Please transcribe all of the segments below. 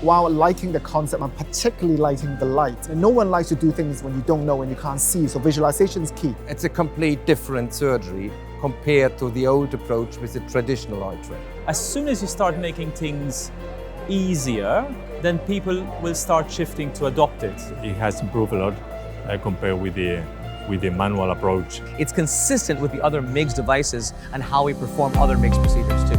while liking the concept and particularly liking the light. And no one likes to do things when you don't know and you can't see, so visualization is key. It's a complete different surgery compared to the old approach with the traditional iTrack. As soon as you start making things easier, then people will start shifting to adopt it. It has improved a lot compared with the manual approach. It's consistent with the other MIGS devices and how we perform other MIGS procedures too.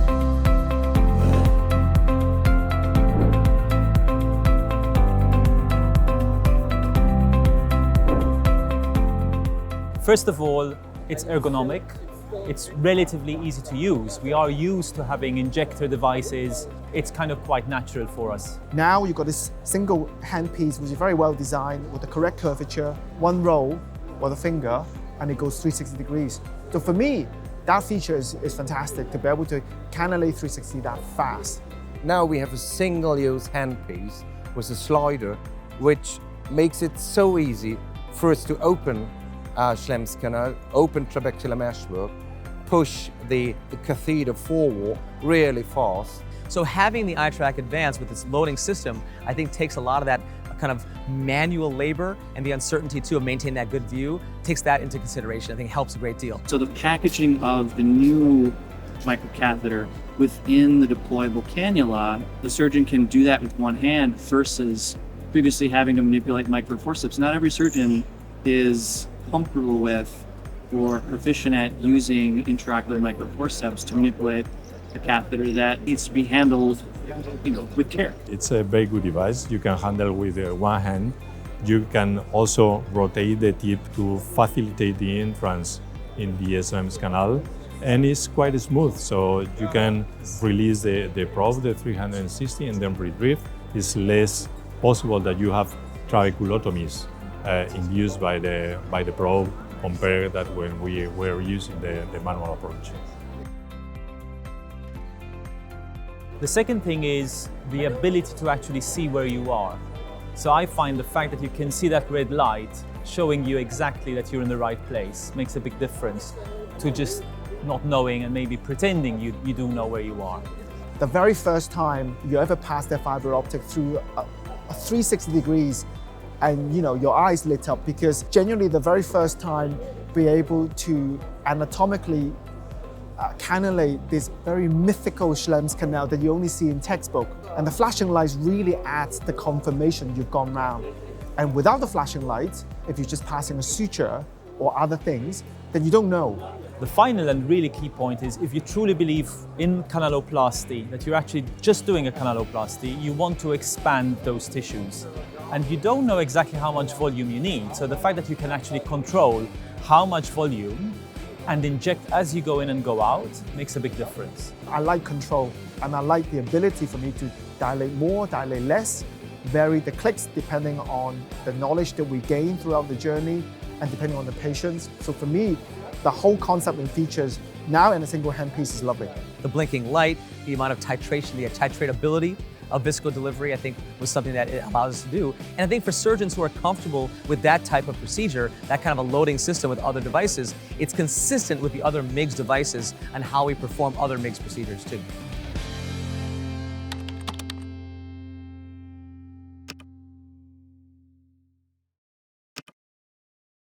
First of all, it's ergonomic. It's relatively easy to use. We are used to having injector devices. It's kind of quite natural for us. Now you've got this single handpiece which is very well designed with the correct curvature, one roll with a finger, and it goes 360 degrees. So for me, that feature is fantastic to be able to cannulate 360 that fast. Now we have a single-use handpiece with a slider, which makes it so easy for us to open Schlemm's canal, open trabecular meshwork, push the catheter forward really fast. So having the iTrack Advance with its loading system, I think takes a lot of that kind of manual labor and the uncertainty too of maintaining that good view, takes that into consideration. I think it helps a great deal. So the packaging of the new microcatheter within the deployable cannula, the surgeon can do that with one hand versus previously having to manipulate microforceps. Not every surgeon is comfortable with or proficient at using intraocular microforceps to manipulate a catheter that needs to be handled, with care. It's a very good device. You can handle with one hand. You can also rotate the tip to facilitate the entrance in the Schlemm's canal, and it's quite smooth. So you can release the probe, the 360, and then retrieve. It's less possible that you have trabeculotomies induced by the probe compared that when we were using the manual approach. The second thing is the ability to actually see where you are. So I find the fact that you can see that red light showing you exactly that you're in the right place makes a big difference to just not knowing and maybe pretending you do know where you are. The very first time you ever pass the fiber optic through a 360 degrees and your eyes lit up, because genuinely the very first time be able to anatomically cannulate this very mythical Schlemm's canal that you only see in textbook. And the flashing lights really adds the confirmation you've gone round. And without the flashing lights, if you're just passing a suture or other things, then you don't know. The final and really key point is if you truly believe in canaloplasty, that you're actually just doing a canaloplasty, you want to expand those tissues. And you don't know exactly how much volume you need. So the fact that you can actually control how much volume and inject as you go in and go out makes a big difference. I like control, and I like the ability for me to dilate more, dilate less, vary the clicks depending on the knowledge that we gain throughout the journey and depending on the patients. So for me, the whole concept and features now in a single handpiece is lovely. The blinking light, the amount of titration, the titratability of visco delivery, I think was something that it allows us to do. And I think for surgeons who are comfortable with that type of procedure, that kind of a loading system with other devices, it's consistent with the other MIGS devices and how we perform other MIGS procedures too.